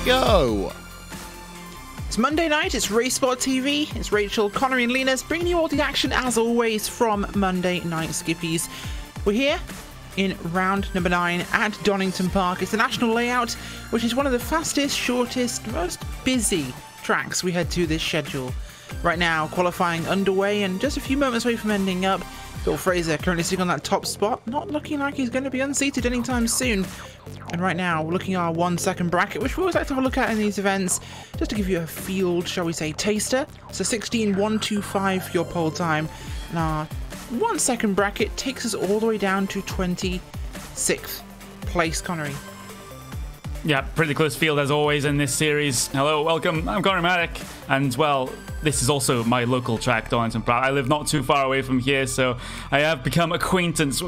go. It's Monday night, it's RaceSpotTV, it's Rachel, Connery and Linus bringing you all the action as always from Monday Night Skippys. We're here in round number 9 at Donington Park. It's the national layout, which is one of the fastest, shortest, most busy tracks we head to this schedule. Right now, qualifying underway and just a few moments away from ending up. Bill Fraser currently sitting on that top spot, not looking like he's going to be unseated anytime soon. And right now, we're looking at our 1 second bracket, which we always like to have a look at in these events, just to give you a field, shall we say, taster. So 16.125 for your pole time. And our 1 second bracket takes us all the way down to 26th place, Connery. Yeah, pretty close field as always in this series. Hello, welcome, I'm Connery Maddock, and well, this is also my local track, Donington Park. I live not too far away from here, so I have become acquainted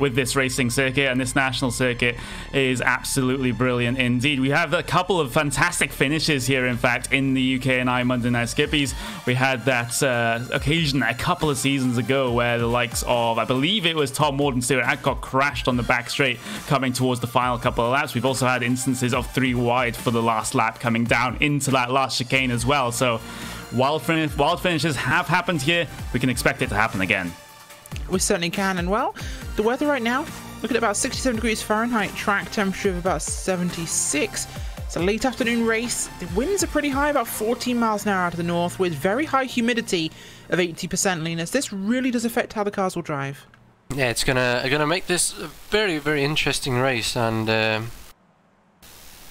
with this racing circuit, and this national circuit is absolutely brilliant indeed. We have a couple of fantastic finishes here, in fact, in the UK&I Monday Night Skippys. We had that occasion a couple of seasons ago where the likes of, I believe it was Tom Ward and Stuart Adcock crashed on the back straight coming towards the final couple of laps. We've also had instances of 3 wide for the last lap coming down into that last chicane as well, so wild finishes have happened here. We can expect it to happen again. We certainly can. And well, the weather right now, look at about 67 degrees Fahrenheit, track temperature of about 76. It's a late afternoon race. The winds are pretty high, about 14 miles an hour out of the north, with very high humidity of 80%, Linus. This really does affect how the cars will drive. Yeah, it's gonna make this a very, very interesting race, and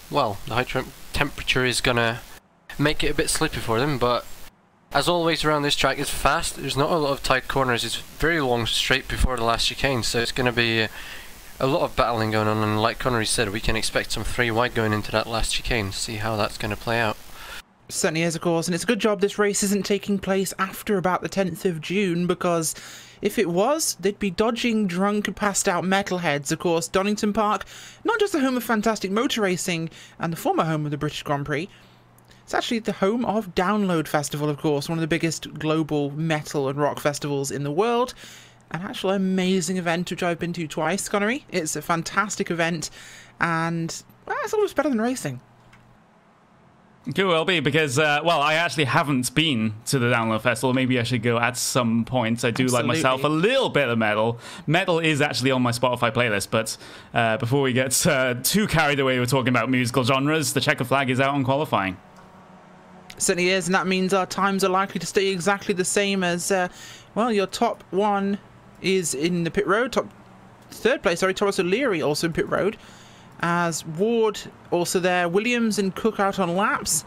well, the high temperature is gonna make it a bit slippy for them, but as always around this track, it's fast. There's not a lot of tight corners. It's very long straight before the last chicane, so it's going to be a lot of battling going on, and like Connery said, we can expect some 3 wide going into that last chicane. See how that's going to play out. Certainly is, of course, and it's a good job this race isn't taking place after about the 10th of June, because if it was, they'd be dodging drunk, passed out metalheads. Of course, Donington Park, not just the home of fantastic motor racing and the former home of the British Grand Prix, it's actually the home of Download Festival, of course, one of the biggest global metal and rock festivals in the world. An actual amazing event which I've been to twice, Connery. It's a fantastic event, and well, it's always better than racing. Could well be, because, well, I actually haven't been to the Download Festival. Maybe I should go at some point. I do Absolutely. like myself a little bit of metal. Metal is actually on my Spotify playlist, but before we get too carried away with talking about musical genres, the checkered flag is out on qualifying. Certainly is, and that means our times are likely to stay exactly the same as, well, your top 1 is in the pit road, top 3rd place, sorry, Thomas O'Leary also in pit road, as Ward also there, Williams and Cook out on laps,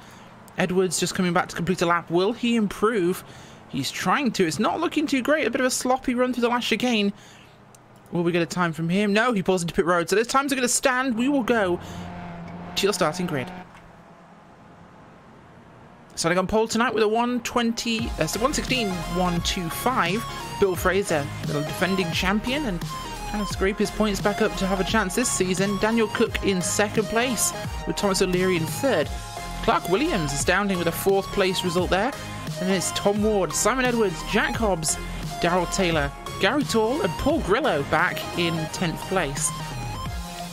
Edwards just coming back to complete a lap. Will he improve? He's trying to. It's not looking too great, a bit of a sloppy run through the last chicane. Will we get a time from him? No, he pulls into pit road, so those times are going to stand. We will go to your starting grid. Starting on pole tonight with a 116.125. Bill Fraser, the defending champion, and trying to scrape his points back up to have a chance this season. Daniel Cook in 2nd place, with Thomas O'Leary in 3rd. Clark Williams astounding with a 4th place result there. And then it's Tom Ward, Simon Edwards, Jack Hobbs, Darrell Taylor, Gary Tall, and Paul Grillo back in 10th place.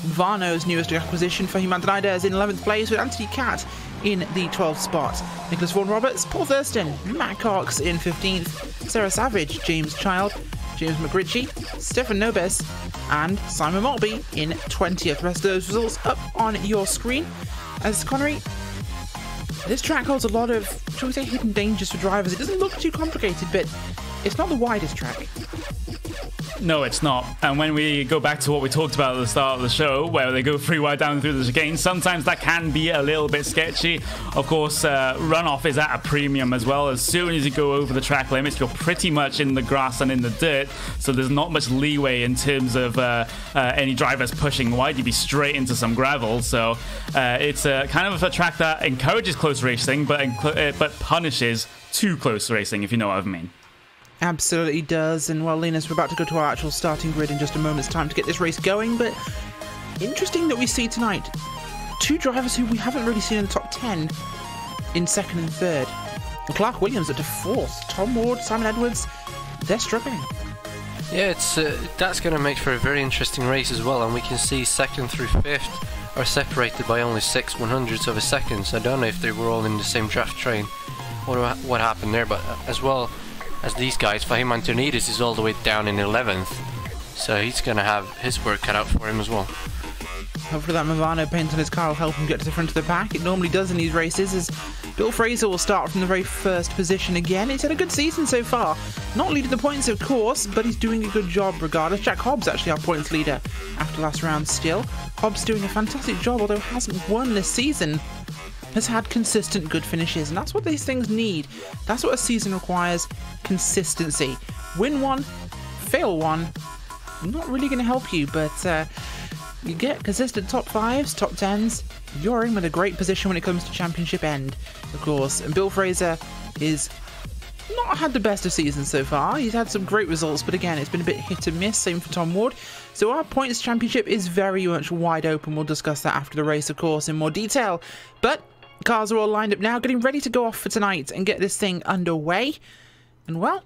Varno's newest acquisition for Hyundai is in 11th place, with Anthony Catt in the 12th spot. Nicholas Vaughan Roberts, Paul Thurston, Matt Cox in 15th, Sarah Savage, James Child, James McRitchie, Stefan Nobes, and Simon Maltby in 20th. The rest of those results up on your screen. As Connery, this track holds a lot of, shall we say, hidden dangers for drivers. It doesn't look too complicated, but it's not the widest track. No, it's not. And when we go back to what we talked about at the start of the show, where they go 3 wide down through the chicane, sometimes that can be a little bit sketchy. Of course, runoff is at a premium as well. As soon as you go over the track limits, you're pretty much in the grass and in the dirt, so there's not much leeway in terms of any drivers pushing wide. You'd be straight into some gravel, so it's kind of a track that encourages close racing, but punishes too close racing, if you know what I mean. Absolutely does. And well, Linus, we're about to go to our actual starting grid in just a moment's time to get this race going, but interesting that we see tonight 2 drivers who we haven't really seen in the top 10 in 2nd and 3rd. And Clark Williams up to 4th. Tom Ward, Simon Edwards, they're struggling. Yeah, it's that's going to make for a very interesting race as well, and we can see 2nd through 5th are separated by only 6/100ths of a second, so I don't know if they were all in the same draft train. What happened there, but as well as these guys, Fahim Antonides is all the way down in 11th, so he's going to have his work cut out for him as well. Hopefully that Movano paint on his car will help him get to the front of the pack. It normally does in these races, as Bill Fraser will start from the very first position again. He's had a good season so far. Not leading the points, of course, but he's doing a good job regardless. Jack Hobbs actually our points leader after last round still. Hobbs doing a fantastic job, although hasn't won this season. Has had consistent good finishes, and that's what these things need. That's what a season requires, consistency. Win one, fail one, not really going to help you, but you get consistent top 5s, top 10s, you're in with a great position when it comes to championship end, of course. And Bill Fraser is not had the best of seasons so far. He's had some great results, but again, it's been a bit hit and miss, same for Tom Ward. So our points championship is very much wide open. We'll discuss that after the race, of course, in more detail. But cars are all lined up now, getting ready to go off for tonight and get this thing underway. And well,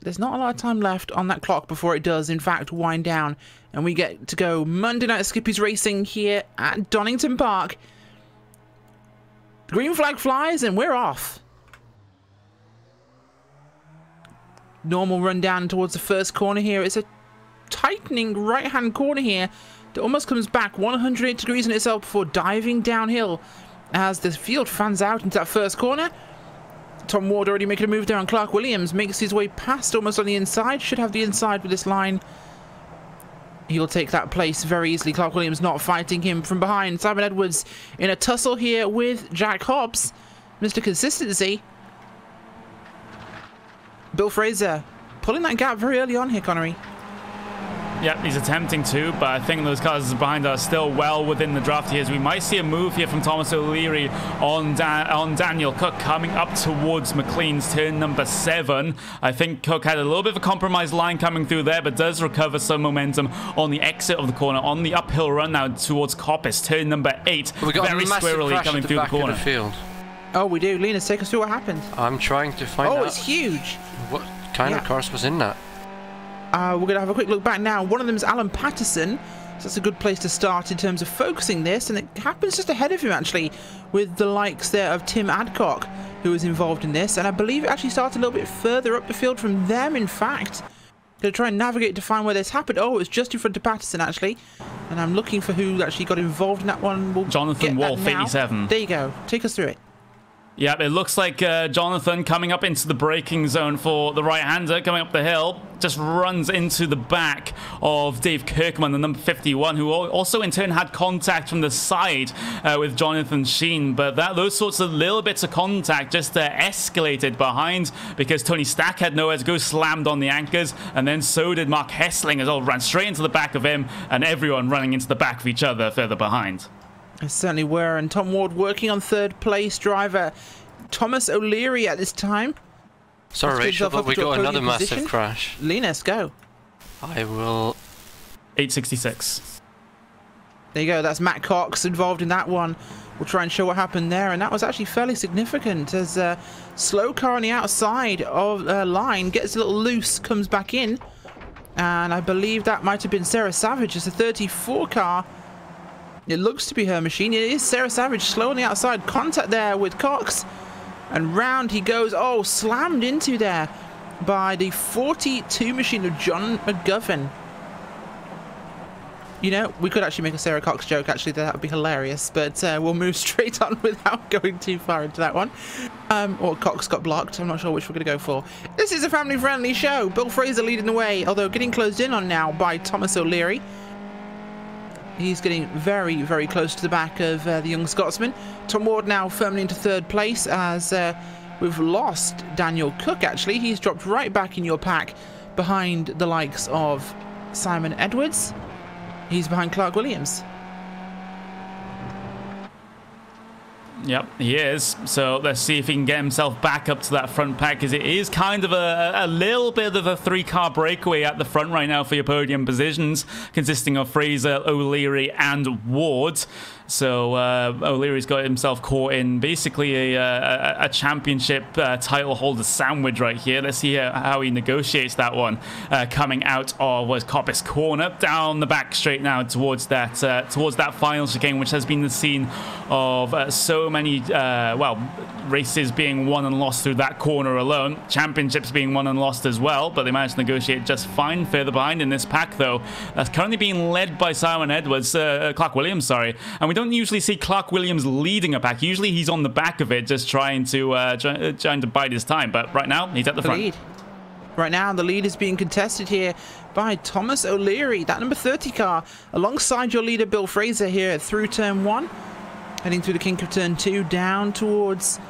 there's not a lot of time left on that clock before it does, in fact, wind down. And we get to go Monday night Skippys racing here at Donington Park. The green flag flies and we're off. Normal run down towards the first corner here. It's a tightening right-hand corner here that almost comes back 108 degrees in itself before diving downhill as the field fans out into that first corner. Tom Ward already making a move there on Clark Williams. Makes his way past almost on the inside. Should have the inside with this line. He'll take that place very easily. Clark Williams not fighting him from behind. Simon Edwards in a tussle here with Jack Hobbs. Mr. Consistency. Bill Fraser pulling that gap very early on here, Connery. Yeah, he's attempting to, but I think those cars behind are still well within the draft here. So we might see a move here from Thomas O'Leary on Daniel Cook coming up towards McLean's turn number 7. I think Cook had a little bit of a compromised line coming through there, but does recover some momentum on the exit of the corner, on the uphill run now towards Coppice, turn number 8. We got very a massive squirrely crash coming at the through the back corner. of the field. Oh, we do. Linus, take us through what happened. I'm trying to find out. Oh, it's huge. What kind of cars was in that? We're going to have a quick look back now. One of them is Alan Patterson. So that's a good place to start in terms of focusing this. And it happens just ahead of him, actually, with the likes there of Tim Adcock, who was involved in this. And I believe it actually started a little bit further up the field from them, in fact. Going to try and navigate to find where this happened. Oh, it was just in front of Patterson, actually. And I'm looking for who actually got involved in that one. We'll Jonathan Wolf, 87. There you go. Take us through it. Yep, it looks like Jonathan coming up into the braking zone for the right-hander, coming up the hill, just runs into the back of Dave Kirkman, the number 51, who also in turn had contact from the side with Jonathan Sheen. But those sorts of little bits of contact just escalated behind because Tony Stack had nowhere to go, slammed on the anchors, and then so did Mark Hessling as well, ran straight into the back of him, and everyone running into the back of each other further behind. They certainly were, and Tom Ward working on third place. Driver Thomas O'Leary at this time. Sorry, Rachel, but we got another massive crash. Linus, go. I will. 866. There you go, that's Matt Cox involved in that one. We'll try and show what happened there, and that was actually fairly significant as a slow car on the outside of line gets a little loose, comes back in, and I believe that might have been Sarah Savage. It's a 34 car. It looks to be her machine. It is Sarah Savage, slow on the outside. Contact there with Cox. And round he goes. Oh, slammed into there by the 42 machine of John McGovern. You know, we could actually make a Sarah Cox joke, actually. That would be hilarious. But we'll move straight on without going too far into that one. Or Cox got blocked. I'm not sure which we're going to go for. This is a family-friendly show. Bill Fraser leading the way, although getting closed in on now by Thomas O'Leary. He's getting very, very close to the back of the young Scotsman. Tom Ward now firmly into third place as we've lost Daniel Cook, actually. He's dropped right back in your pack behind the likes of Simon Edwards. He's behind Clark Williams. Yep, he is. So let's see if he can get himself back up to that front pack, because it is kind of a little bit of a 3-car breakaway at the front right now for your podium positions, consisting of Fraser, O'Leary, and Ward. So O'Leary's got himself caught in basically a championship title holder sandwich right here. Let's see how he negotiates that one. Coming out of Coppice corner, down the back straight now towards that final chicane, which has been the scene of so many races being won and lost through that corner alone. Championships being won and lost as well, but they managed to negotiate just fine. Further behind in this pack though, that's currently being led by Clark Williams, sorry. And we don't usually see Clark Williams leading a pack. Usually he's on the back of it, just trying to bide his time. But right now, he's at the front. Right now, the lead is being contested here by Thomas O'Leary, that number 30 car, alongside your leader, Bill Fraser, here through turn 1. Heading through the kink of turn 2, down towards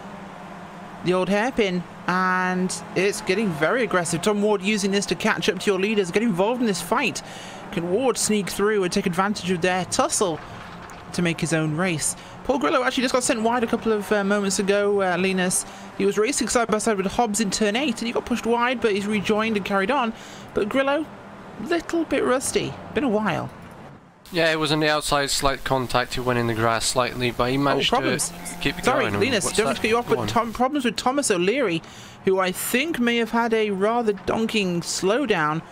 the old hairpin. And it's getting very aggressive. Tom Ward using this to catch up to your leaders, get involved in this fight. Can Ward sneak through and take advantage of their tussle to make his own race? Paul Grillo actually just got sent wide a couple of moments ago, Linus. He was racing side by side with Hobbs in turn 8 and he got pushed wide, but he's rejoined and carried on. But Grillo, little bit rusty. Been a while. Yeah, it was on the outside, slight contact. He went in the grass slightly, but he managed to keep it going. Sorry, Linus, don't just get you off, but problems with Thomas O'Leary, who I think may have had a rather donking slowdown.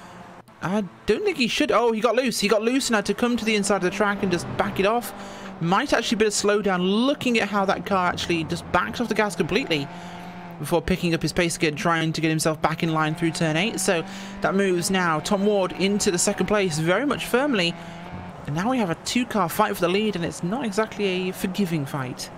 I don't think he should. Oh, he got loose. He got loose and had to come to the inside of the track and just back it off. Might actually be a slowdown, looking at how that car actually just backed off the gas completely before picking up his pace again, trying to get himself back in line through turn 8. So that moves now Tom Ward into the second place very much firmly. And now we have a 2-car fight for the lead, and it's not exactly a forgiving fight.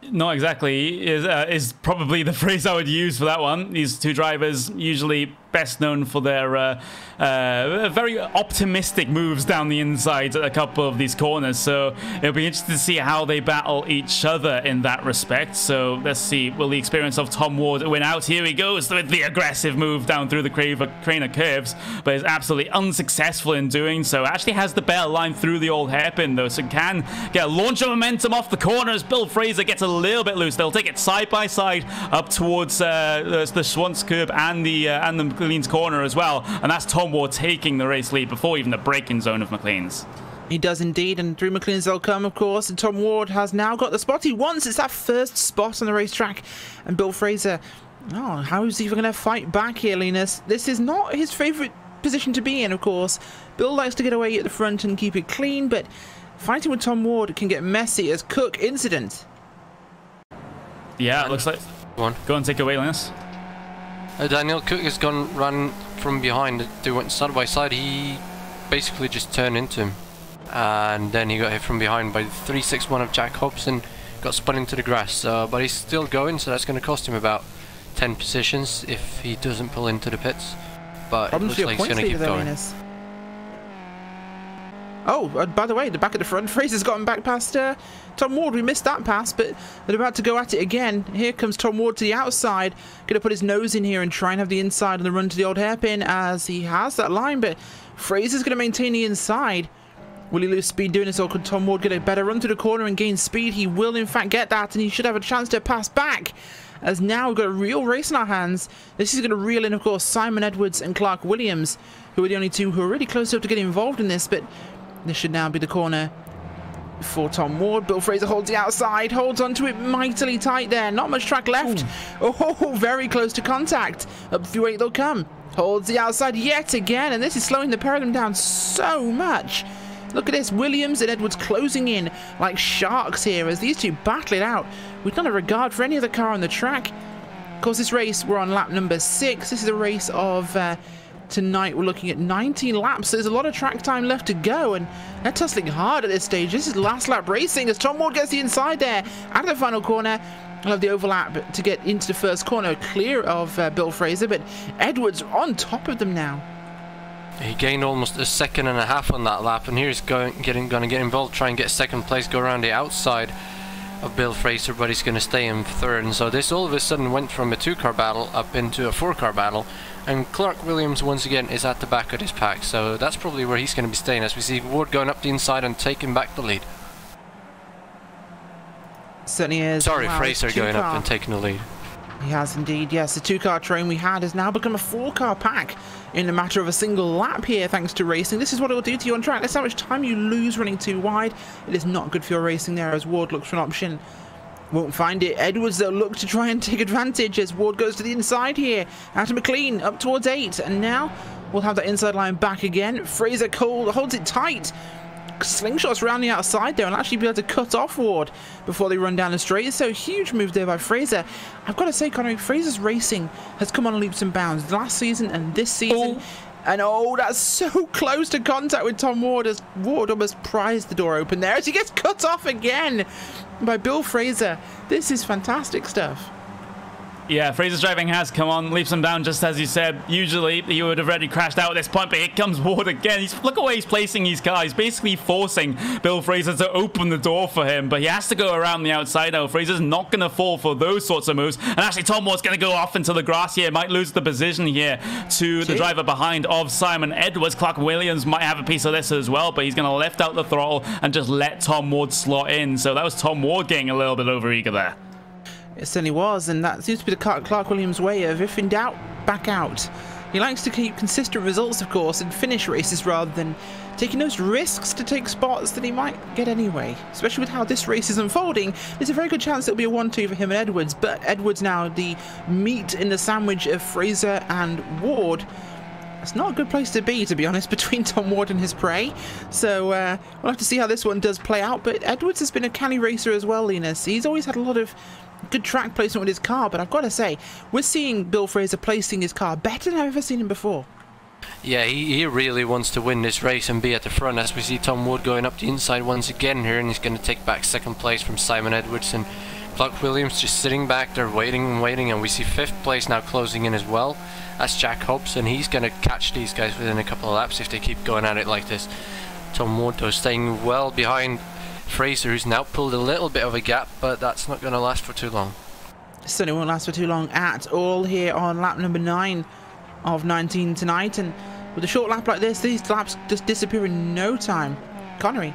Not exactly is probably the phrase I would use for that one. These two drivers usually best known for their very optimistic moves down the inside at a couple of these corners. So it'll be interesting to see how they battle each other in that respect. So let's see, will the experience of Tom Ward win out? Here he goes with the aggressive move down through the crane of curves, but is absolutely unsuccessful in doing so. Actually has the better line through the old hairpin though, so can get a launch of momentum off the corners. Bill Fraser gets a little bit loose. They'll take it side by side up towards the Schwantz curb and the McLean's corner as well, and that's Tom Ward taking the race lead before even the braking zone of McLean's. He does indeed, and through McLean's they'll come, of course, and Tom Ward has now got the spot he wants. It's that first spot on the racetrack, and Bill Fraser, oh, how is he even going to fight back here, Linus? This is not his favourite position to be in, of course. Bill likes to get away at the front and keep it clean, but fighting with Tom Ward can get messy as Cook incident. Yeah, it looks like. Go and take it away, Linus. Daniel Cook has run from behind. They went side by side. He basically just turned into him, and then he got hit from behind by the 361 of Jack Hobbs and got spun into the grass. But he's still going, so that's going to cost him about 10 positions if he doesn't pull into the pits. But it looks like he's going to keep going. Oh, by the way, the back at the front, Fraser's gotten back past Tom Ward. We missed that pass, but they're about to go at it again. Here comes Tom Ward to the outside. Going to put his nose in here and try and have the inside on the run to the old hairpin as he has that line, but Fraser's going to maintain the inside. Will he lose speed doing this, or could Tom Ward get a better run through the corner and gain speed? He will, in fact, get that, and he should have a chance to pass back. As now we've got a real race in our hands. This is going to reel in, of course, Simon Edwards and Clark Williams, who are the only two who are really close enough to get involved in this, but this should now be the corner for Tom Ward. Bill Fraser holds the outside, holds onto it mightily tight there. Not much track left. Ooh. Oh, very close to contact. Up through 8 they'll come. Holds the outside yet again, and this is slowing the pair of them down so much. Look at this, Williams and Edwards closing in like sharks here as these two battle it out with not a regard for any other car on the track. Of course, this race, we're on lap number 6. This is a race of tonight. We're looking at 19 laps. So there's a lot of track time left to go, and they're tussling hard at this stage. This is last lap racing as Tom Ward gets the inside there out of the final corner. I'll have the overlap to get into the first corner, clear of Bill Fraser, but Edwards on top of them now. He gained almost a second and a half on that lap, and here's going to get involved, try and get second place, go around the outside of Bill Fraser, but he's going to stay in third. And so this all of a sudden went from a 2-car battle up into a 4-car battle, and Clark Williams once again is at the back of this pack, so that's probably where he's going to be staying as we see Ward going up the inside and taking back the lead. Certainly is. Sorry, wow, Fraser going up and taking the lead. He has indeed, yes. The 2-car train we had has now become a 4-car pack in a matter of a single lap here, thanks to racing. This is what it will do to you on track. That's how much time you lose running too wide. It is not good for your racing there, as Ward looks for an option. Won't find it. Edwards, though, look to try and take advantage as Ward goes to the inside here. Out to McLean, up towards 8. And now we'll have that inside line back again. Fraser Cole holds it tight. Slingshots around the outside there and actually be able to cut off Ward before they run down the straight. So huge move there by Fraser. I've got to say, Connery, Fraser's racing has come on leaps and bounds last season and this season. And oh, that's so close to contact with Tom Ward as Ward almost prized the door open there as he gets cut off again by Bill Fraser. This is fantastic stuff. Yeah, Fraser's driving has come on, leaps him down, just as you said. Usually, he would have already crashed out at this point, but here comes Ward again. Look at where he's placing his car. He's basically forcing Bill Fraser to open the door for him, but he has to go around the outside now. Fraser's not going to fall for those sorts of moves, and actually Tom Ward's going to go off into the grass here. Might lose the position here to the driver behind of Simon Edwards. Clark Williams might have a piece of this as well, but he's going to lift out the throttle and just let Tom Ward slot in. So that was Tom Ward getting a little bit overeager there. It certainly was, and that seems to be the Clark Williams way of, if in doubt, back out. He likes to keep consistent results, of course, and finish races rather than taking those risks to take spots that he might get anyway. Especially with how this race is unfolding, there's a very good chance it'll be a 1-2 for him and Edwards, but Edwards now the meat in the sandwich of Fraser and Ward. It's not a good place to be honest, between Tom Ward and his prey. So we'll have to see how this one does play out, but Edwards has been a canny racer as well, Linus. He's always had a lot of good track placement with his car, but I've got to say, we're seeing Bill Fraser placing his car better than I've ever seen him before. Yeah, he really wants to win this race and be at the front, as we see Tom Wood going up the inside once again here, and he's going to take back 2nd place from Simon Edwards, and Clark Williams just sitting back there waiting and waiting, and we see 5th place now closing in as well. That's Jack Hobbs, and he's going to catch these guys within a couple of laps if they keep going at it like this. Tom Wood, though, staying well behind Fraser, who's now pulled a little bit of a gap, but that's not going to last for too long. Certainly won't last for too long at all here on lap number 9 of 19 tonight, and with a short lap like this, these laps just disappear in no time. Connery.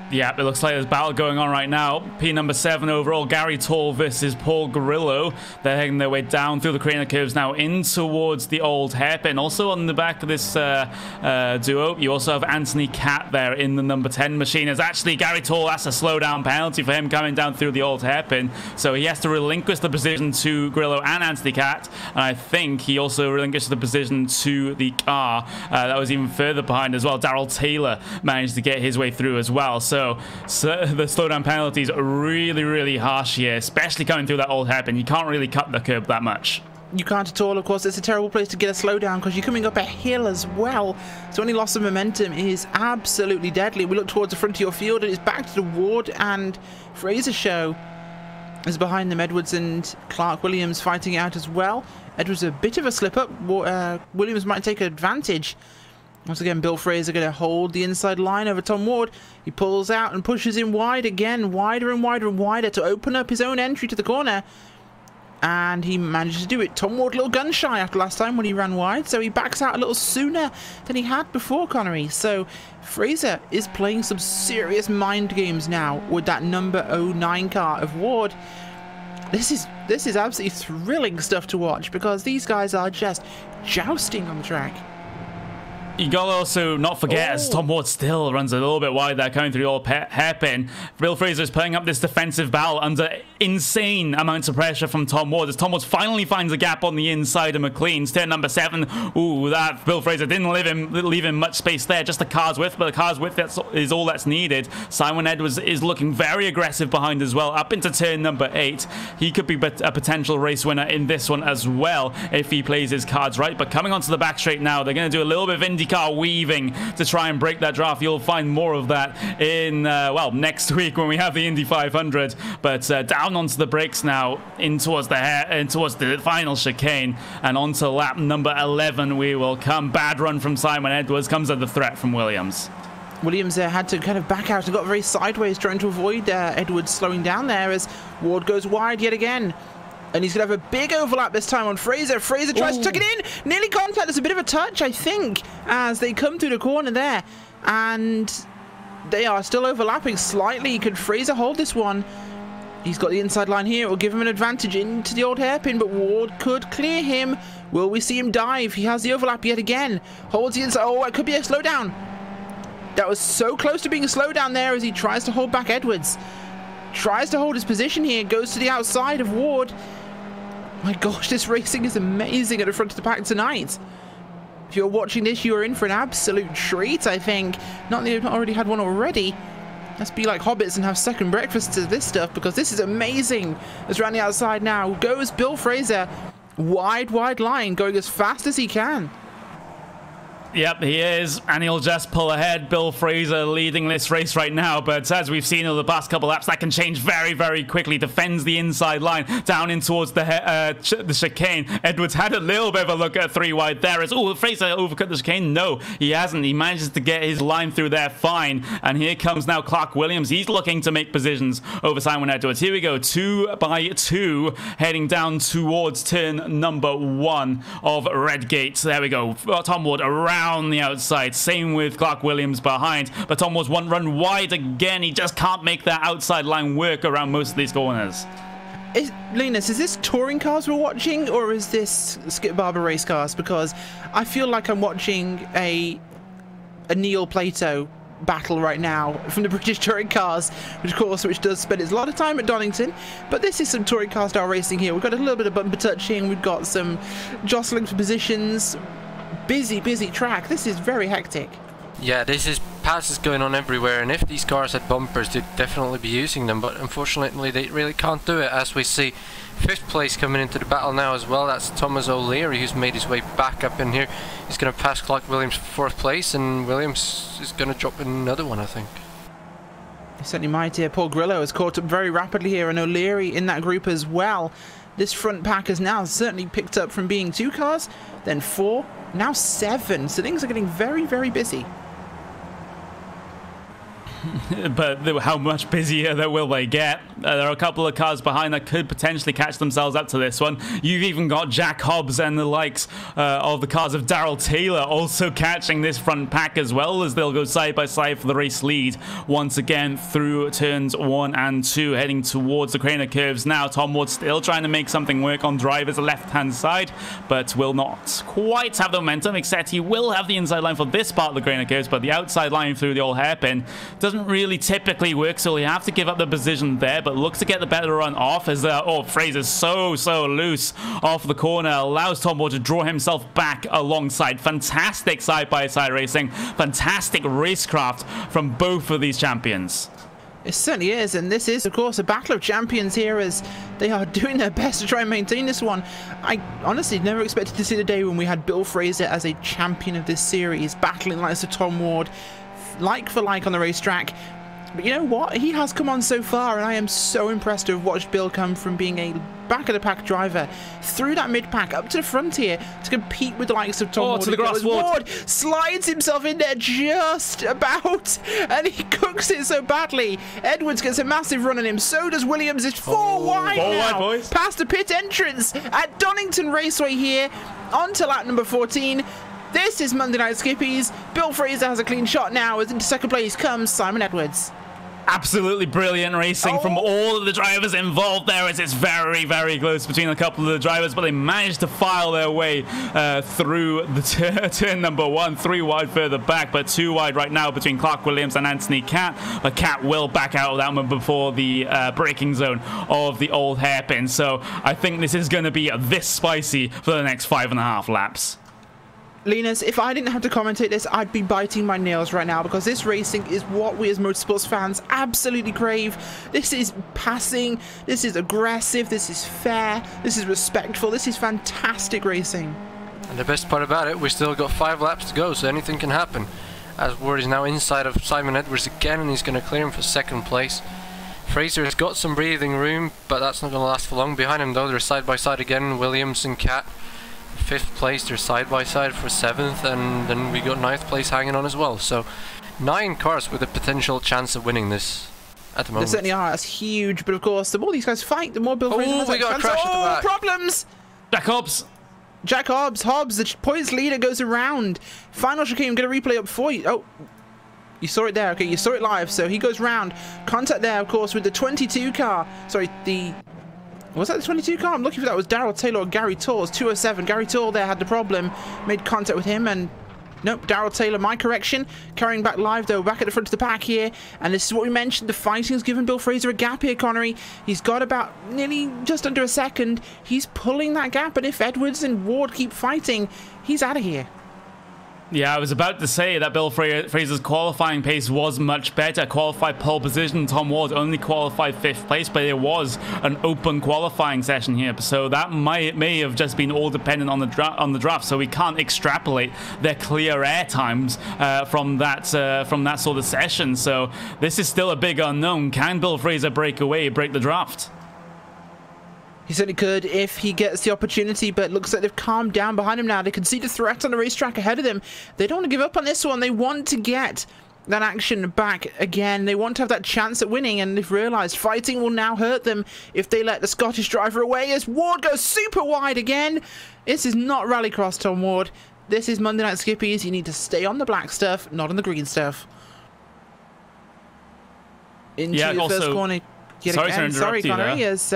Yeah, it looks like there's battle going on right now. P number 7 overall, Gary Tall versus Paul Grillo. They're heading their way down through the Craner curves now in towards the old hairpin. Also on the back of this duo, you also have Anthony Catt there in the number 10 machine. As actually Gary Tall, that's a slowdown penalty for him coming down through the old hairpin. So he has to relinquish the position to Grillo and Anthony Catt. And I think he also relinquished the position to the car that was even further behind as well. Darrell Taylor managed to get his way through as well. So the slowdown penalties are really, really harsh here, especially coming through that old hairpin. You can't really cut the curb that much. You can't at all, of course. It's a terrible place to get a slowdown because you're coming up a hill as well. So any loss of momentum is absolutely deadly. We look towards the front of your field and it's back to the Ward and Fraser show. Is behind them, Edwards and Clark Williams fighting out as well. Edwards a bit of a slip up. Williams might take advantage. Once again, Bill Fraser going to hold the inside line over Tom Ward. He pulls out and pushes in wide again, wider and wider and wider to open up his own entry to the corner. And he manages to do it. Tom Ward a little gun shy after last time when he ran wide, so he backs out a little sooner than he had before, Connery. So Fraser is playing some serious mind games now with that number 09 car of Ward. This is absolutely thrilling stuff to watch because these guys are just jousting on the track. You gotta also not forget, as Tom Ward still runs a little bit wide there, coming through the old hairpin. Bill Fraser is putting up this defensive battle under insane amounts of pressure from Tom Ward, as Tom Ward finally finds a gap on the inside of McLean's turn number 7. Ooh, that Bill Fraser didn't leave him much space there, just the car's width, but the car's width is all that's needed. Simon Edwards is looking very aggressive behind as well, up into turn number 8. He could be a potential race winner in this one as well if he plays his cards right, but coming onto the back straight now, they're going to do a little bit of IndyCar weaving to try and break that draft. You'll find more of that in well, next week when we have the Indy 500. But down onto the brakes now, in towards the final chicane, and onto lap number 11 we will come. Bad run from Simon Edwards, comes under threat from Williams. Williams had to kind of back out and got very sideways, trying to avoid Edwards slowing down there as Ward goes wide yet again. And he's going to have a big overlap this time on Fraser. Fraser tries to tuck it in. Nearly contact. There's a bit of a touch, I think, as they come through the corner there. And they are still overlapping slightly. Could Fraser hold this one? He's got the inside line here. It will give him an advantage into the old hairpin, but Ward could clear him. Will we see him dive? He has the overlap yet again. Holds the inside. Oh, it could be a slowdown. That was so close to being a slowdown there as he tries to hold back Edwards. Tries to hold his position here. Goes to the outside of Ward. My gosh, this racing is amazing at the front of the pack tonight. If you're watching this, you are in for an absolute treat, I think. Not that you've not already had one already. Let's be like hobbits and have second breakfast to this stuff, because this is amazing. As around the outside now goes Bill Fraser. Wide line, going as fast as he can. Yep, he is, and he'll just pull ahead. Bill Fraser leading this race right now, but as we've seen over the past couple laps, that can change very quickly. Defends the inside line, down in towards the chicane. Edwards had a little bit of a look at 3 wide there. Oh, Fraser overcut the chicane? No, he hasn't. He manages to get his line through there fine, and here comes now Clark Williams. He's looking to make positions over Simon Edwards. Here we go, 2 by 2, heading down towards turn number 1 of Redgate. There we go. Tom Ward around the outside, same with Clark Williams behind, but Tom was one run wide again. He just can't make that outside line work around most of these corners. Linus, is this touring cars we're watching, or is this Skip Barber race cars? Because I feel like I'm watching a Neil Plato battle right now from the British touring cars, which does spend its a lot of time at Donington, but this is some touring car style racing here. We've got a little bit of bumper touching, we've got some jostling for positions. Busy track. This is very hectic. Yeah, this is passes going on everywhere, and if these cars had bumpers, they'd definitely be using them, but unfortunately they really can't do it, as we see 5th place coming into the battle now as well. That's Thomas O'Leary, who's made his way back up in here. He's going to pass Clark Williams for 4th place, and Williams is going to drop in another one, I think. He certainly might here. Paul Grillo has caught up very rapidly here, and O'Leary in that group as well. This front pack has now certainly picked up from being 2 cars, then 4, now 7. So things are getting very busy. But how much busier will they get? There are a couple of cars behind that could potentially catch themselves up to this one. You've even got Jack Hobbs and the likes of the cars of Darrell Taylor also catching this front pack, as well, as they'll go side by side for the race lead once again through turns 1 and 2, heading towards the Craner curves now. Tom Ward still trying to make something work on driver's left-hand side, but will not quite have the momentum, except he will have the inside line for this part of the Craner curves, but the outside line through the old hairpin doesn't really typically work, so you have to give up the position there, but looks to get the better run off as Fraser's so loose off the corner, allows Tom Ward to draw himself back alongside. Fantastic side-by-side racing, fantastic racecraft from both of these champions. It certainly is, and this is, of course, a battle of champions here as they are doing their best to try and maintain this one. I honestly never expected to see the day when we had Bill Fraser as a champion of this series, battling like Tom Ward, like for like on the racetrack. But you know what? He has come on so far, and I am so impressed to have watched Bill come from being a back-of-the-pack driver through that mid-pack up to the front here to compete with the likes of Tom Ward. To the grass. Ward slides himself in there just about, and he cooks it so badly. Edwards gets a massive run on him. So does Williams. It's 4 wide now, boys. Past the pit entrance at Donington Raceway here, on to lap number 14. This is Monday Night Skippies. Bill Fraser has a clean shot now, as into 2nd place comes Simon Edwards. Absolutely brilliant racing from all of the drivers involved there, as it's very close between a couple of the drivers, but they managed to file their way through the turn number 1, 3 wide further back, but 2 wide right now between Clark Williams and Anthony Catt. But Catt will back out of that one before the braking zone of the old hairpin, so I think this is going to be this spicy for the next 5.5 laps. Linus, if I didn't have to commentate this, I'd be biting my nails right now, because this racing is what we as motorsports fans absolutely crave. This is passing, this is aggressive, this is fair, this is respectful, this is fantastic racing. And the best part about it, we've still got 5 laps to go, so anything can happen. As Ward is now inside of Simon Edwards again, and he's going to clear him for 2nd place. Fraser has got some breathing room, but that's not going to last for long. Behind him though, they're side by side again, Williams and Catt. 5th place, they're side by side for 7th, and then we got 9th place hanging on as well. So 9 cars with a potential chance of winning this at the moment. They certainly are. That's huge. But of course, the more these guys fight, the more Bill Fraser has we got a crash at the back. Problems! Jack Hobbs, the points leader goes around. Final chicane, I'm going to replay up for you. Oh, You saw it there. Okay, you saw it live. So he goes round. Contact there, of course, with the 22 car. Sorry, was that the 22 car? I'm looking for that. It was Darrell Taylor or Gary Torres, 207. Gary Torres there had the problem. Made contact with him and... Nope, Darrell Taylor, my correction. Carrying back live, though, back at the front of the pack here. And this is what we mentioned. The fighting's given Bill Fraser a gap here, Connery. He's got about nearly just under a second. He's pulling that gap, and if Edwards and Ward keep fighting, he's out of here. Yeah, I was about to say that Bill Fraser's qualifying pace was much better. Qualified pole position. Tom Ward only qualified 5th place, but it was an open qualifying session here, so that may have just been all dependent on the draft. So we can't extrapolate their clear air times from that sort of session. So this is still a big unknown. Can Bill Fraser break the draft? He certainly could if he gets the opportunity, but it looks like they've calmed down behind him now. They can see the threat on the racetrack ahead of them. They don't want to give up on this one. They want to get that action back again. They want to have that chance at winning, and they've realised fighting will now hurt them if they let the Scottish driver away as Ward goes super wide again. This is not Rallycross, Tom Ward. This is Monday Night Skippies. You need to stay on the black stuff, not on the green stuff. Into the first corner. Sorry, Connor. Yes.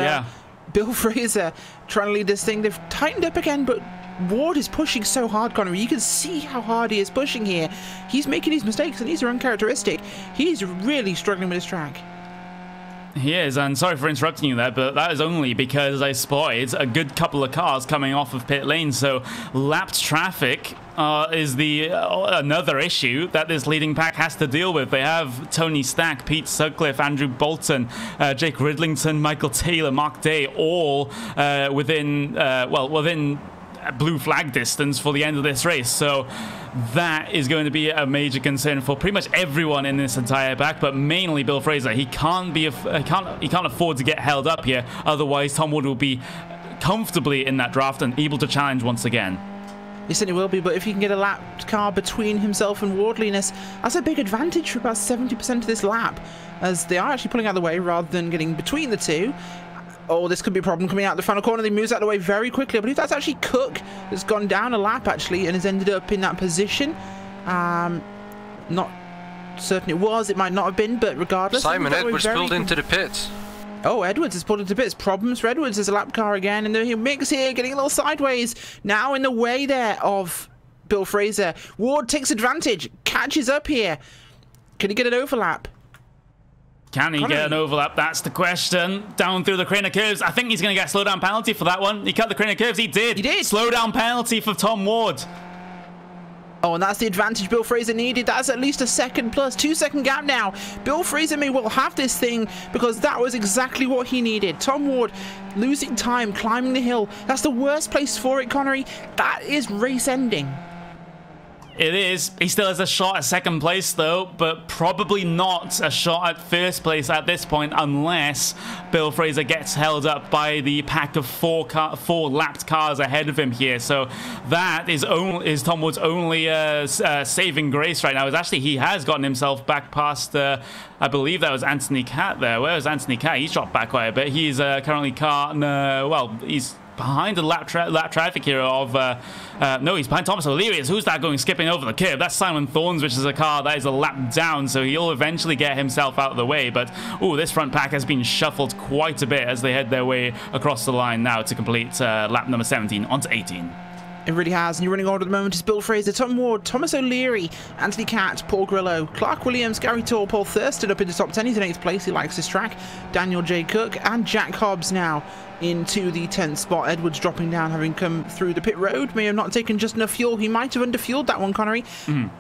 Bill Fraser trying to lead this thing. They've tightened up again, but Ward is pushing so hard, Connor. You can see how hard he is pushing here. He's making these mistakes, and these are uncharacteristic. He's really struggling with his track. He is, and sorry for interrupting you there, but that is only because I spotted a good couple of cars coming off of pit lane, so lapped traffic is another issue that this leading pack has to deal with. They have Tony Stack, Pete Sutcliffe, Andrew Bolton, Jake Ridlington, Michael Taylor, Mark Day, all within blue flag distance for the end of this race. So that is going to be a major concern for pretty much everyone in this entire pack, but mainly Bill Fraser. He can't afford to get held up here, otherwise Tom Wood will be comfortably in that draft and able to challenge once again. He certainly will be, but if he can get a lap car between himself and Wardliness, that's a big advantage for about 70% of this lap, as they are actually pulling out of the way rather than getting between the two. Oh, this could be a problem coming out the final corner. He moves out of the way very quickly. I believe that's actually Cook that's gone down a lap, actually, and has ended up in that position. Not certain it was. It might not have been, but regardless. Simon Edwards pulled into the pits. Oh, Edwards has pulled into bits. Problems for Edwards as a lap car again. And the mix here getting a little sideways. Now in the way there of Bill Fraser. Ward takes advantage. Catches up here. Can he get an overlap? Can he get an overlap? That's the question. Down through the crane of curves. I think he's going to get a slowdown penalty for that one. He cut the crane of curves. He did. He did. Slowdown penalty for Tom Ward. Oh, and that's the advantage Bill Fraser needed. That's at least a second plus 2 second gap now. Bill Fraser may well have this thing because that was exactly what he needed. Tom Ward losing time, climbing the hill. That's the worst place for it, Connery. That is race ending. It is. He still has a shot at second place, though, but probably not a shot at first place at this point unless Bill Fraser gets held up by the pack of four lapped cars ahead of him here. So that is Tom Wood's only saving grace right now. Is actually he has gotten himself back past, I believe that was Anthony Catt there. Where was Anthony Catt? He's dropped back quite a bit. He's currently he's behind the lap traffic here of no, he's behind Thomas O'Leary. Who's that going skipping over the curb? That's Simon Thorns, which is a car that is a lap down, so he'll eventually get himself out of the way. But this front pack has been shuffled quite a bit as they head their way across the line now to complete lap number 17 onto 18. It really has, and you're running order at the moment is Bill Fraser, Tom Ward, Thomas O'Leary, Anthony Catt, Paul Grillo, Clark Williams, Gary Torr, Paul Thurston up in the top 10. He's in 8th place. He likes his track. Daniel J. Cook and Jack Hobbs now into the 10th spot. Edwards dropping down, having come through the pit road. May have not taken just enough fuel. He might have underfueled that one, Connery. In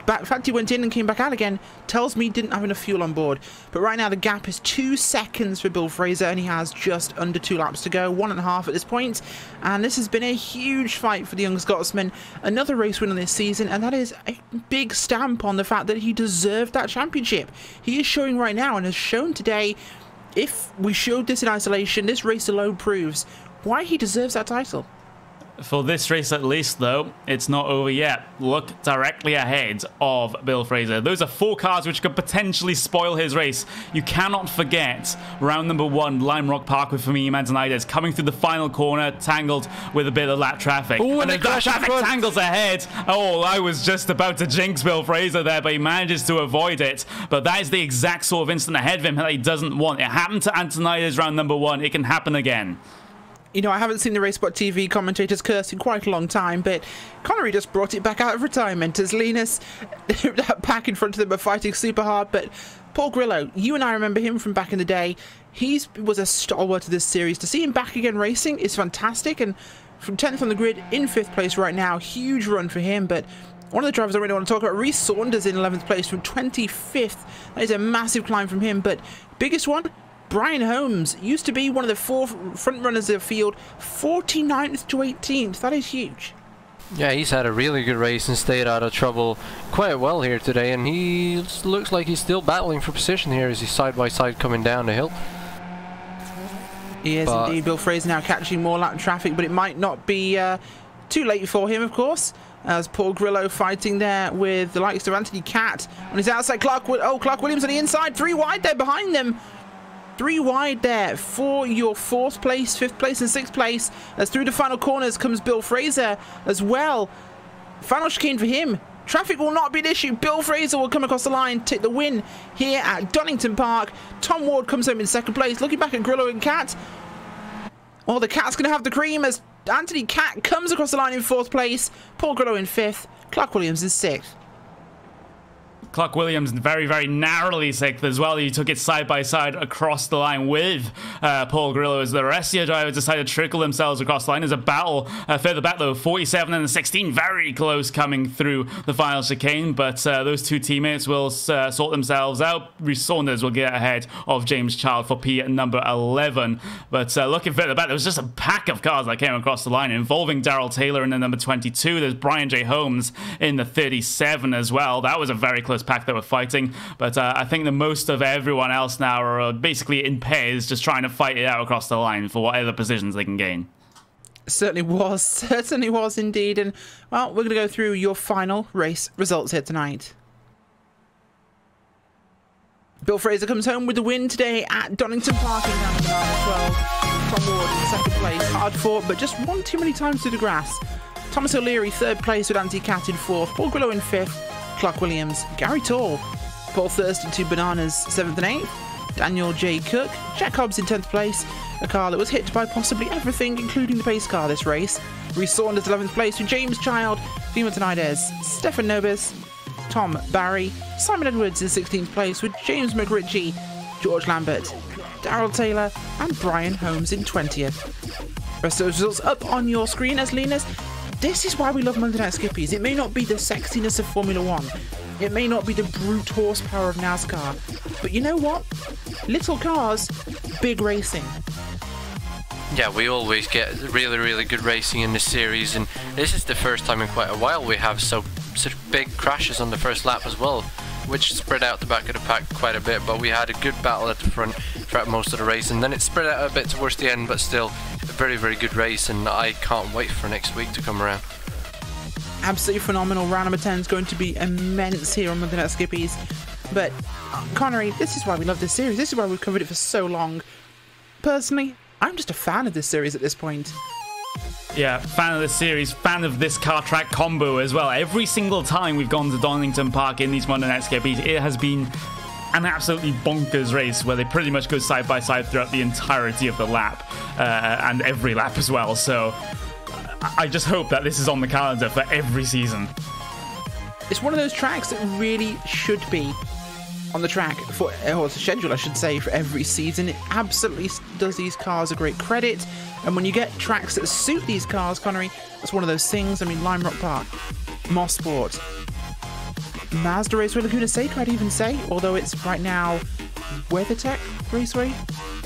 fact, he went in and came back out again. Tells me he didn't have enough fuel on board. But right now the gap is 2 seconds for Bill Fraser, and he has just under 2 laps to go. 1.5 at this point. And this has been a huge fight for the young Scotsman. Another race win on this season, and that is a big stamp on the fact that he deserved that championship. He is showing right now, and has shown today. If we showed this in isolation, this race alone proves why he deserves that title. For this race at least, though, it's not over yet. Look directly ahead of Bill Fraser. Those are 4 cars which could potentially spoil his race. You cannot forget round number 1, Lime Rock Parkway for me, Manzanides, coming through the final corner, tangled with a bit of lap traffic. Ooh, and if that traffic tangles ahead, oh, I was just about to jinx Bill Fraser there, but he manages to avoid it. But that is the exact sort of incident ahead of him that he doesn't want. It happened to Antonides round number 1. It can happen again. You know, I haven't seen the RaceSpotTV commentators curse in quite a long time, but Connery just brought it back out of retirement as Linus, that pack in front of them, are fighting super hard. But Paul Grillo, you and I remember him from back in the day. He was a stalwart of this series. To see him back again racing is fantastic, and from 10th on the grid, in 5th place right now, huge run for him. But one of the drivers I really want to talk about, Rhys Saunders in 11th place from 25th. That is a massive climb from him, but biggest one, Brian Holmes used to be one of the 4 front runners of the field, 49th to 18th. That is huge. Yeah, he's had a really good race and stayed out of trouble quite well here today, and he looks like he's still battling for position here as he's side by side coming down the hill. He is indeed. Bill Fraser now catching more lap traffic, but it might not be too late for him, of course, as Paul Grillo fighting there with the likes of Anthony Catt on his outside. Clark Williams on the inside, 3 wide there behind them. 3 wide there for your 4th place, 5th place and 6th place. As through the final corners comes Bill Fraser as well. Final chicane for him. Traffic will not be an issue. Bill Fraser will come across the line, take the win here at Donington Park. Tom Ward comes home in 2nd place. Looking back at Grillo and Catt. Well, the Cat's going to have the cream as Anthony Catt comes across the line in 4th place. Paul Grillo in 5th. Clark Williams in 6th. Clark Williams very, very narrowly 6th as well. He took it side by side across the line with Paul Grillo as the rest of the drivers decided to trickle themselves across the line. There's a battle further back though, 47 and 16, very close coming through the final chicane, but those 2 teammates will sort themselves out. Rhys Saunders will get ahead of James Child for P number 11, but looking further back, there was just a pack of cars that came across the line involving Darrell Taylor in the number 22. There's Brian J. Holmes in the 37 as well. That was a very close pack that were fighting, but I think the most of everyone else now are basically in pairs, just trying to fight it out across the line for whatever positions they can gain. Certainly was indeed. And well, we're going to go through your final race results here tonight. Bill Fraser comes home with the win today at Donington Park in round number 12. Tom Ward in 2nd place, hard fought, but just one too many times through the grass. Thomas O'Leary 3rd place with Anthony Catt in 4th, Paul Grillo in 5th, Clark Williams, Gary Tall, Paul Thurston 2 Bananas 7th and 8th, Daniel J. Cook, Jack Hobbs in 10th place, a car that was hit by possibly everything, including the pace car this race. Rhys Saunders 11th place with James Child, Fima Tonides, Stefan Nobis, Tom Barry, Simon Edwards in 16th place with James McRitchie, George Lambert, Darrell Taylor and Brian Holmes in 20th. Rest of those results up on your screen as Linus. This is why we love Monday Night Skippys. It may not be the sexiness of Formula 1. It may not be the brute horsepower of NASCAR. But you know what? Little cars, big racing. Yeah, we always get really, really good racing in this series, and this is the first time in quite a while we have such big crashes on the first lap as well, which spread out the back of the pack quite a bit, but we had a good battle at the front throughout most of the race, and then it spread out a bit towards the end, but still a very, very good race, and I can't wait for next week to come around. Absolutely phenomenal. Round number 10 is going to be immense here on Monday Night Skippys. But, Connery, this is why we love this series. This is why we've covered it for so long. Personally, I'm just a fan of this series at this point. Yeah, fan of this series, fan of this car track combo as well. Every single time we've gone to Donington Park in these Monday Night Skippys, it has been an absolutely bonkers race where they pretty much go side by side throughout the entirety of the lap, and every lap as well. So I just hope that this is on the calendar for every season. It's one of those tracks that really should be on the track for, or the schedule I should say, for every season. It absolutely does these cars a great credit, and when you get tracks that suit these cars, Connery, that's one of those things. I mean, Lime Rock Park, Moss Sport, Mazda Raceway Laguna Seca, I'd even say, although it's right now WeatherTech Raceway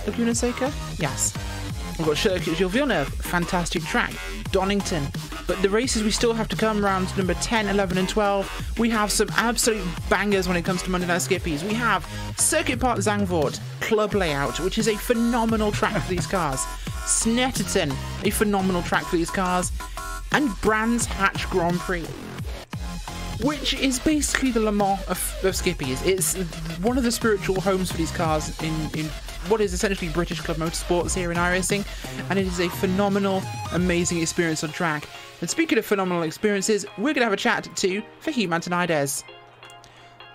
Laguna Seca. Yes. We've got Circuit Gilles Villeneuve, fantastic track. Donington. But the races we still have to come, rounds number 10, 11 and 12. We have some absolute bangers when it comes to Monday Night Skippys. We have Circuit Park Zandvoort Club Layout, which is a phenomenal track for these cars. Snetterton, a phenomenal track for these cars. and Brands Hatch Grand Prix, which is basically the Le Mans of Skippys. It's one of the spiritual homes for these cars in what is essentially British Club Motorsports here in iRacing, and it is a phenomenal, amazing experience on track. And speaking of phenomenal experiences, we're going to have a chat to Fahim Antonides.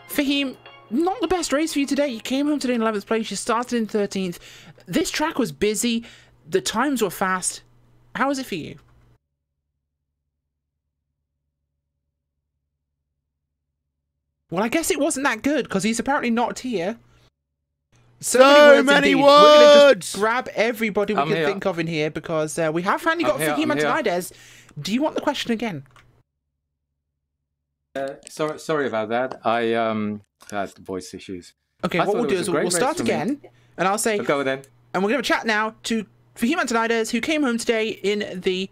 Fahim, not the best race for you today. You came home today in 11th place, you started in 13th. This track was busy, the times were fast. How was it for you? Well, I guess it wasn't that good, because he's apparently not here. So many words! We're going to just grab everybody we can think of in here, because we have finally got Fahim Antonides. Do you want the question again? Sorry about that. I had voice issues. Okay, what we'll do is we'll start again, and I'll say... Go then. And we're going to have a chat now to Fahim Antonides, who came home today in the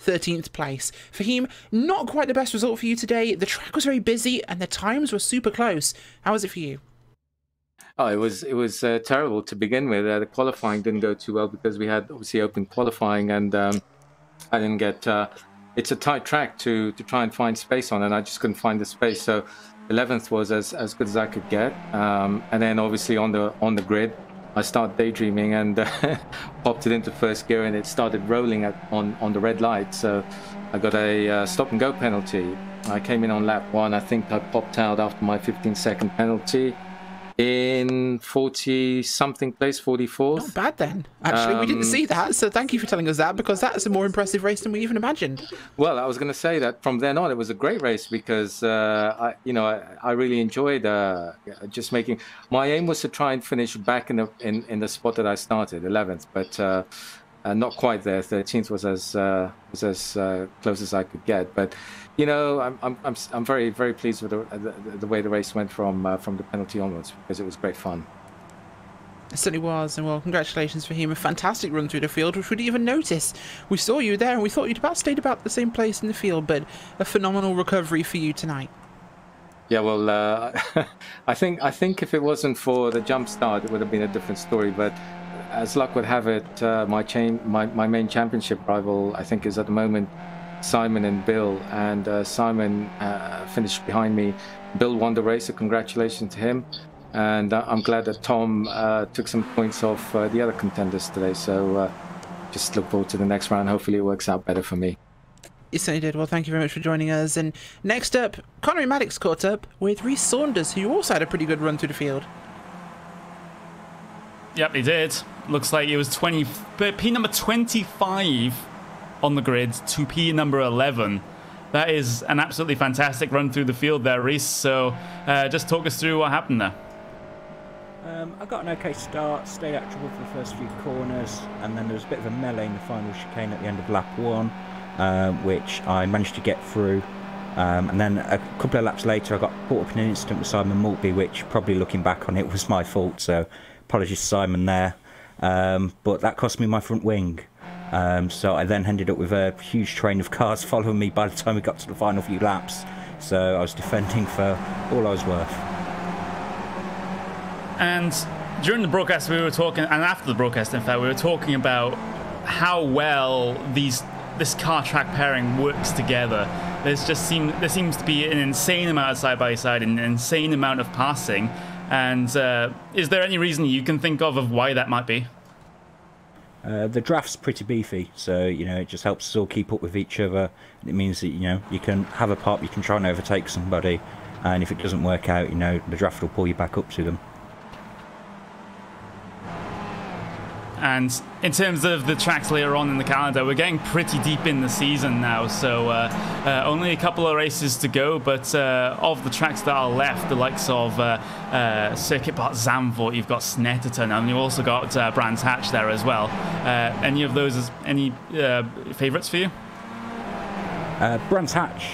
13th place. Fahim, not quite the best result for you today. The track was very busy and the times were super close. How was it for you? Oh, it was terrible to begin with. The qualifying didn't go too well because we had obviously open qualifying, and I didn't get. It's a tight track to try and find space on, and I just couldn't find the space. So 11th was as good as I could get, and then obviously on the grid, I started daydreaming and popped it into first gear, and it started rolling on the red light. So I got a stop and go penalty. I came in on lap 1. I think I popped out after my 15-second penalty in 40-something place, 44th. Not bad then. Actually, we didn't see that, so thank you for telling us that, because that's a more impressive race than we even imagined. Well, I was going to say that from then on, it was a great race because I really enjoyed just making. My aim was to try and finish back in the spot that I started, 11th, but not quite there. 13th was as close as I could get, but. You know, I'm very, very pleased with the way the race went from the penalty onwards, because it was great fun. It certainly was, and well, congratulations for him. A fantastic run through the field, which we didn't even notice. We saw you there, and we thought you'd stayed about the same place in the field, but a phenomenal recovery for you tonight. Yeah, well, I think if it wasn't for the jump start, it would have been a different story. But as luck would have it, my main championship rival, I think, is at the moment Simon and Bill, and Simon finished behind me. Bill won the race, so congratulations to him, and I'm glad that Tom took some points off the other contenders today, so just look forward to the next round. Hopefully it works out better for me. You certainly did. Well, thank you very much for joining us. And next up, Connery Maddox caught up with Rhys Saunders, who also had a pretty good run through the field. Yep, he did. Looks like it was P number 25 on the grid to P number 11. That is an absolutely fantastic run through the field there, Rhys. So just talk us through what happened there. I got an okay start, stayed out of trouble for the first few corners, and then there was a bit of a melee in the final chicane at the end of lap 1, which I managed to get through. And then a couple of laps later I got caught up in an incident with Simon Maltby, which probably looking back on it was my fault, so apologies to Simon there. But that cost me my front wing. So I then ended up with a huge train of cars following me by the time we got to the final few laps. So I was defending for all I was worth. And during the broadcast we were talking, and after the broadcast in fact, we were talking about how well this car track pairing works together. There seems to be an insane amount of side-by-side and an insane amount of passing. And is there any reason you can think of why that might be? The draft's pretty beefy, so it just helps us all keep up with each other. It means that you can have a pop, you can try and overtake somebody, and if it doesn't work out, the draft will pull you back up to them. And in terms of the tracks later on in the calendar, we're getting pretty deep in the season now, so only a couple of races to go, but of the tracks that are left, the likes of Circuit Park Zandvoort, you've got Snetterton, and you've also got Brands Hatch there as well. Any of those, any favourites for you? Brands Hatch,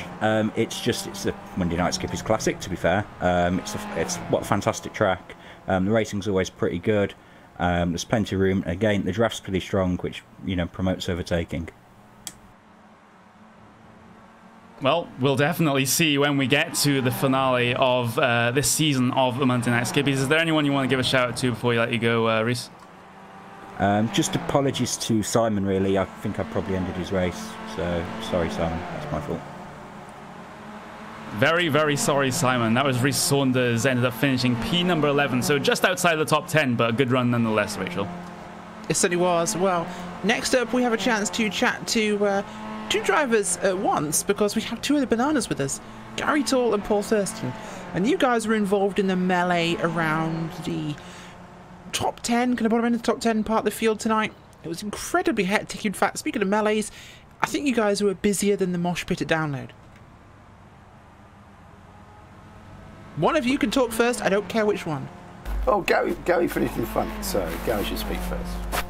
it's a Monday Night Skippys classic, to be fair. It's what a fantastic track. The racing's always pretty good. There's plenty of room. Again, the draft's pretty strong, which promotes overtaking. Well, we'll definitely see when we get to the finale of this season of the Monday Night Skippys. Is there anyone you want to give a shout out to before you let you go, Rhys? Just apologies to Simon, really. I think I probably ended his race, so sorry, Simon. That's my fault. Very, very sorry, Simon. That was Rhys Saunders, ended up finishing P number 11, so just outside the top 10, but a good run nonetheless, Rachel. It certainly was. Well, next up we have a chance to chat to two drivers at once, because we have two of the bananas with us, Gary Tall and Paul Thurston. And you guys were involved in the melee around the top 10, kind of bottom end of the top 10 part of the field tonight. It was incredibly hectic. In fact, speaking of melees, I think you guys were busier than the mosh pit at Download. One of you can talk first. I don't care which one. Oh, Gary finished in front, so Gary should speak first.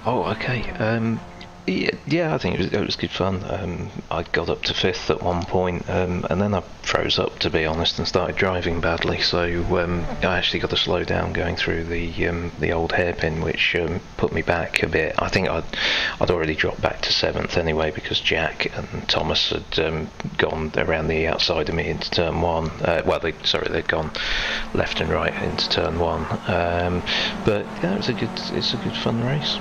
Oh, okay. Yeah, I think it was good fun. I got up to 5th at one point, and then I froze up, to be honest, and started driving badly. So I actually got to slow down going through the old hairpin, which put me back a bit. I think I'd already dropped back to 7th anyway, because Jack and Thomas had gone around the outside of me into turn 1. They'd gone left and right into turn 1. But yeah, it's a good fun race.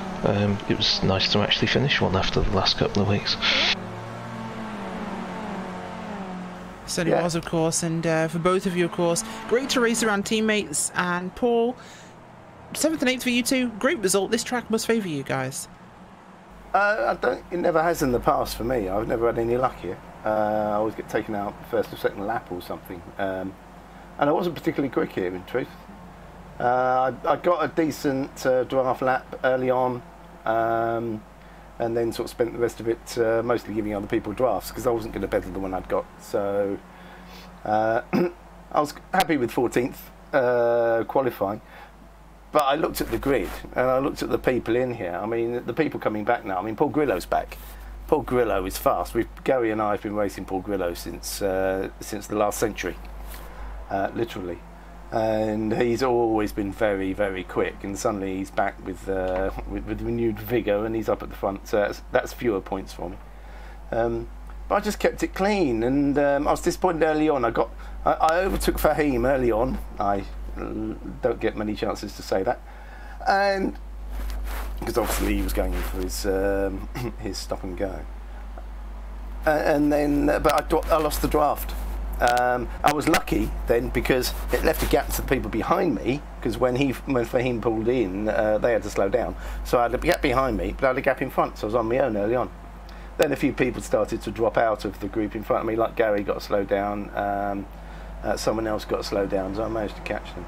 It was nice to actually finish one after the last couple of weeks. Certainly was, of course, and for both of you, of course, great to race around teammates. And Paul, 7th and 8th for you two, great result. This track must favour you guys. It never has in the past for me. I've never had any luck here. I always get taken out first or second lap or something, and I wasn't particularly quick here, in truth. I got a decent draft lap early on. And then sort of spent the rest of it mostly giving other people drafts, because I wasn't going to better the one I'd got. So I was happy with 14th qualifying. But I looked at the grid and I looked at the people in here. I mean, the people coming back now. I mean, Paul Grillo's back. Paul Grillo is fast. Gary and I have been racing Paul Grillo since the last century, literally. And he's always been very, very quick, and suddenly he's back with renewed vigour, and he's up at the front. So that's fewer points for me. But I just kept it clean, and I was disappointed early on. I overtook Fahim early on. I don't get many chances to say that, and because obviously he was going in for his stop and go. And then, but I lost the draft. I was lucky then, because it left a gap to the people behind me, because when Fahim pulled in, they had to slow down. So I had a gap behind me, but I had a gap in front, so I was on my own early on. Then a few people started to drop out of the group in front of me, like Gary got slowed down, someone else got slowed down, so I managed to catch them.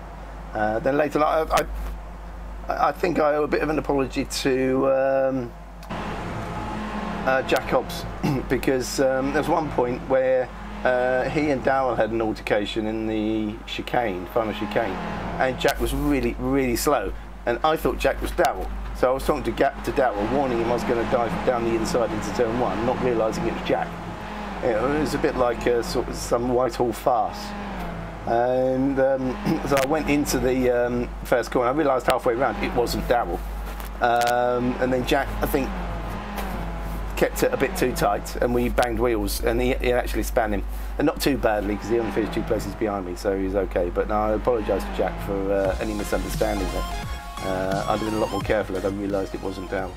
Then later, I think I owe a bit of an apology to Jack Hobbs, because there was one point where he and Darrell had an altercation in the final chicane, and Jack was really, really slow, and I thought Jack was Darrell. So I was talking to Darrell, warning him I was going to dive down the inside into turn 1, not realising it was Jack. It was a bit like sort of some Whitehall farce. And so I went into the first corner. I realised halfway around it wasn't Darrell. And then Jack, I think, kept it a bit too tight, and we banged wheels, and he actually span him, and not too badly, because he only finished 2 places behind me, so he was okay. But no, I apologise to Jack for any misunderstanding there. I'd have been a lot more careful if I realised it wasn't down.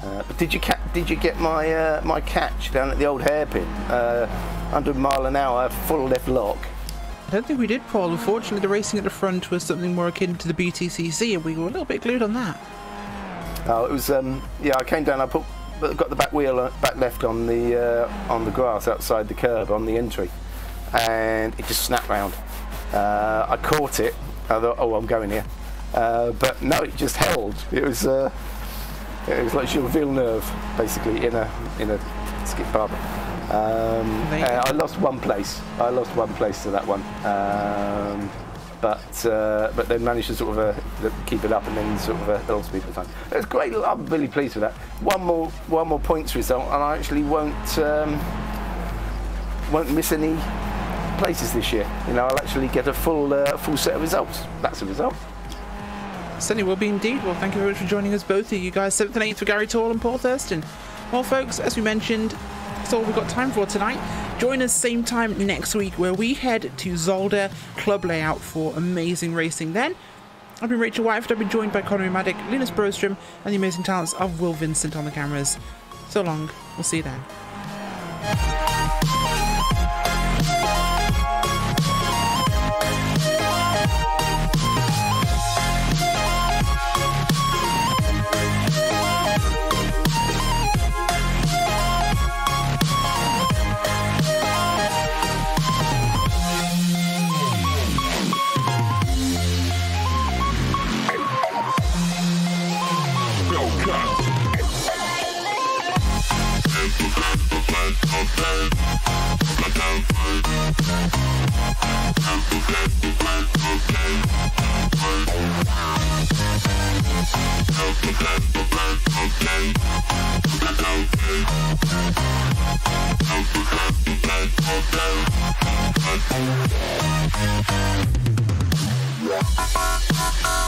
But did you get my my catch down at the old hairpin? 100 mile an hour, full left lock. I don't think we did, Paul. Unfortunately, the racing at the front was something more akin to the BTCC, and we were a little bit glued on that. Oh, it was yeah. I came down. I got the back wheel back left on the grass outside the curb on the entry, and it just snapped round. I caught it. I thought, oh, I'm going here, but no, it just held. It was like Gilles Villeneuve, basically in a skip barber. I lost one place. To that one, but then managed to sort of keep it up, and then sort of lost people at the time. It was great. I'm really pleased with that. One more points result, and I actually won't miss any places this year. You know, I'll actually get a full set of results. That's a result. Certainly will be indeed. Well, thank you very much for joining us, both of you guys. 7th and 8th for Gary Tall and Paul Thurston. Well, folks, as we mentioned, that's all we've got time for tonight. Join us same time next week, where we head to Zolder Club Layout for amazing racing then. I've been Rachel White. I've been joined by Conor Maddock, Linus Brostrom, and the amazing talents of Will Vincent on the cameras. So long. We'll see you then. Yeah.